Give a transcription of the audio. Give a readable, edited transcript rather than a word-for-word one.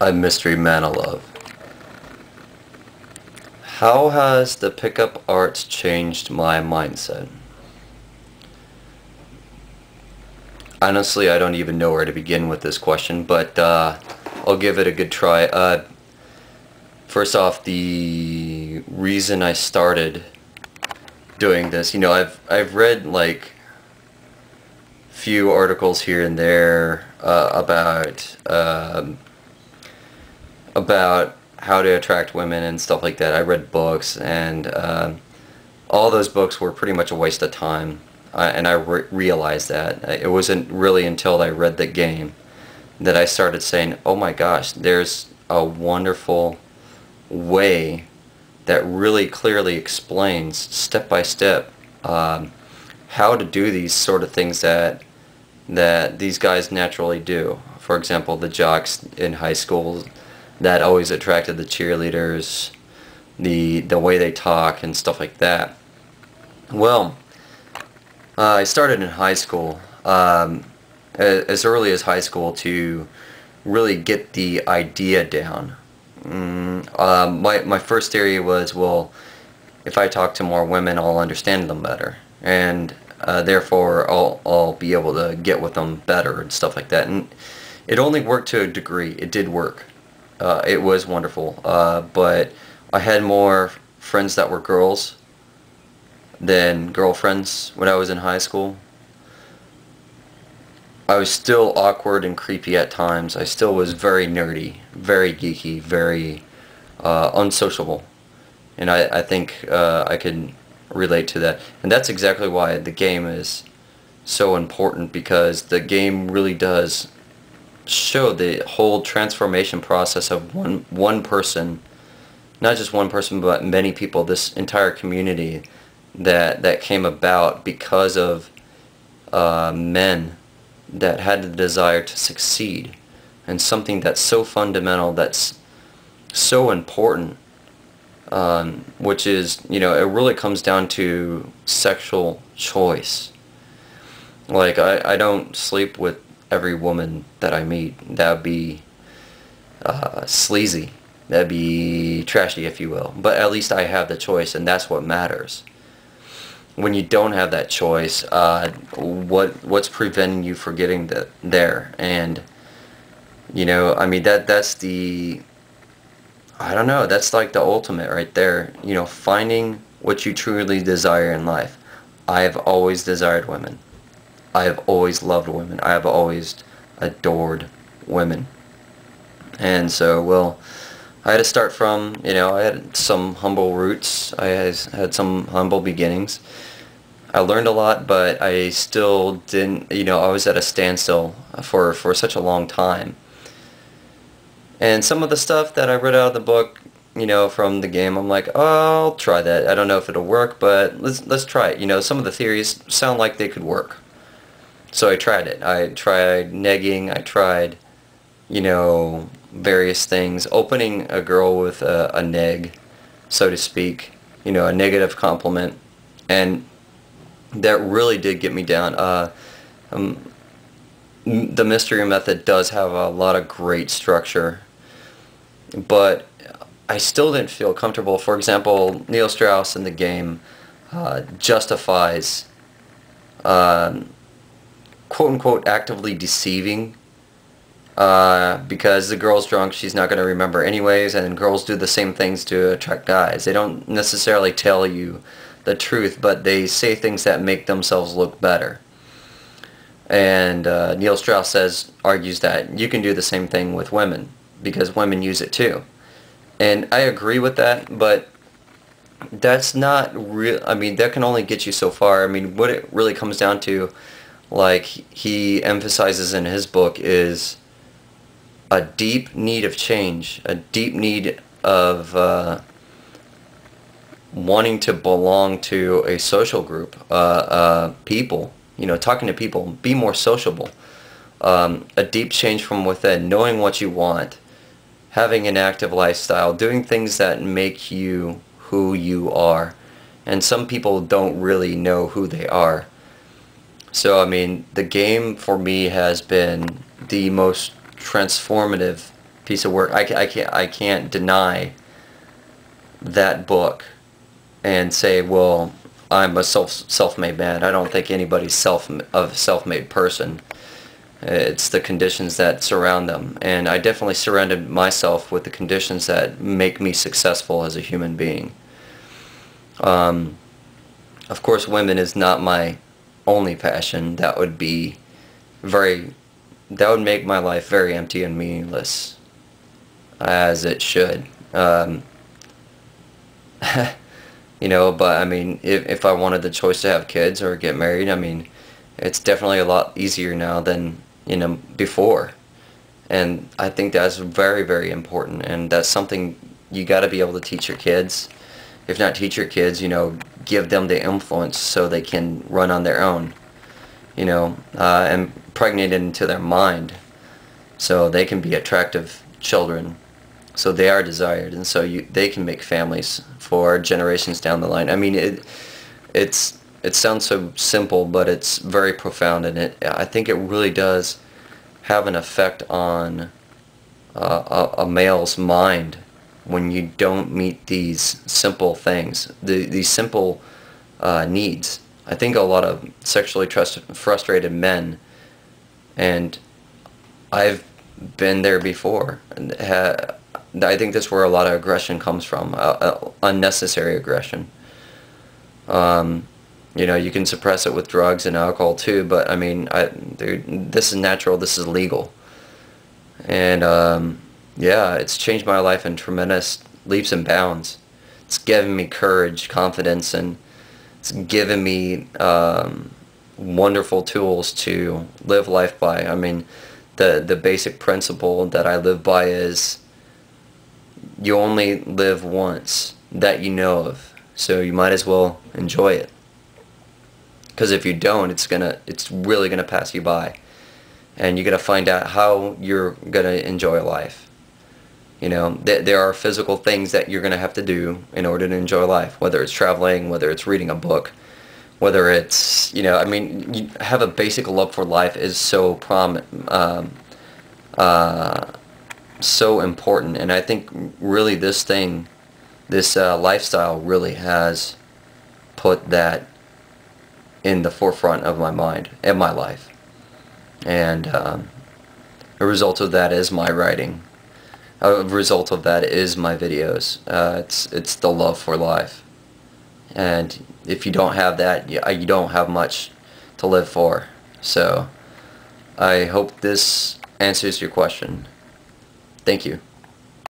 I'm MysteryManolove. How has the pickup arts changed my mindset? Honestly, I don't even know where to begin with this question, but I'll give it a good try. First off, the reason I started doing this, I've read like few articles here and there about how to attract women and stuff like that. I read books, and all those books were pretty much a waste of time. And I realized that. It wasn't really until I read the game that I started saying, oh my gosh, there's a wonderful way that really clearly explains step by step how to do these sort of things that these guys naturally do. For example, the jocks in high school that always attracted the cheerleaders, the way they talk and stuff like that. Well, I started in high school, as early as high school, to really get the idea down. My first theory was, well, if I talk to more women, I'll understand them better, and therefore I'll be able to get with them better and stuff like that. And it only worked to a degree. It did work. It was wonderful, but I had more friends that were girls than girlfriends when I was in high school. I was still awkward and creepy at times. I still was very nerdy, very geeky, very unsociable. And I think I can relate to that. And that's exactly why the game is so important, because the game really does show the whole transformation process of one person, not just one person, but many people, this entire community that came about because of men that had the desire to succeed, and something that's so fundamental, that's so important, which is, it really comes down to sexual choice. Like, I don't sleep with every woman that I meet. That would be sleazy. That'd be trashy, if you will. But at least I have the choice, and that's what matters. When you don't have that choice, what's preventing you from getting there? And I mean, that's the, I don't know, that's like the ultimate right there. Finding what you truly desire in life. I have always desired women. I have always loved women. I have always adored women. And so, well, I had to start from, I had some humble roots. I had some humble beginnings. I learned a lot, but I still didn't, I was at a standstill for such a long time. And some of the stuff that I read out of the book, from the game, I'm like, oh, I'll try that. I don't know if it'll work, but let's try it. Some of the theories sound like they could work. So I tried it. I tried negging. I tried, various things. Opening a girl with a neg, so to speak, a negative compliment. And that really did get me down. The mystery method does have a lot of great structure, but I still didn't feel comfortable. For example, Neil Strauss in the game justifies quote-unquote actively deceiving, because the girl's drunk, she's not going to remember anyways, and girls do the same things to attract guys. They don't necessarily tell you the truth, but they say things that make themselves look better. And Neil Strauss argues that you can do the same thing with women, because women use it too. And I agree with that, but that's not real. I mean, that can only get you so far. I mean, what it really comes down to, like he emphasizes in his book, is a deep need of change, a deep need of wanting to belong to a social group, people, talking to people, be more sociable, a deep change from within, knowing what you want, having an active lifestyle, doing things that make you who you are. And some people don't really know who they are. So, I mean, the game for me has been the most transformative piece of work. I can't deny that book and say, well, I'm a self-made man. I don't think anybody's a self-made person. It's the conditions that surround them, and I definitely surrounded myself with the conditions that make me successful as a human being. Of course, women is not my only passion. That would make my life very empty and meaningless, as it should. You know, but I mean, if I wanted the choice to have kids or get married, I mean, it's definitely a lot easier now than, you know, before. And I think that's very, very important, and that's something you got to be able to teach your kids. If not teach your kids, you know, give them the influence so they can run on their own, you know, and impregnate it into their mind so they can be attractive children, so they are desired, and so they can make families for generations down the line. I mean, it sounds so simple, but it's very profound, and I think it really does have an effect on a male's mind when you don't meet these simple things, these simple needs. I think a lot of sexually frustrated men, and I've been there before, and I think that's where a lot of aggression comes from, unnecessary aggression. You know, you can suppress it with drugs and alcohol too, but I mean, this is natural, this is legal. And yeah, it's changed my life in tremendous leaps and bounds. It's given me courage, confidence, and it's given me wonderful tools to live life by. I mean, the basic principle that I live by is you only live once that you know of, so you might as well enjoy it. Because if you don't, it's really gonna pass you by, and you gotta find out how you're gonna enjoy life. You know, there are physical things that you're gonna have to do in order to enjoy life, whether it's traveling, whether it's reading a book, whether it's, you know, I mean, you have a basic love for life is so so important, and I think really this lifestyle really has put that in the forefront of my mind and my life. And a result of that is my writing. A result of that is my videos. It's the love for life. And if you don't have that, you don't have much to live for. So I hope this answers your question. Thank you.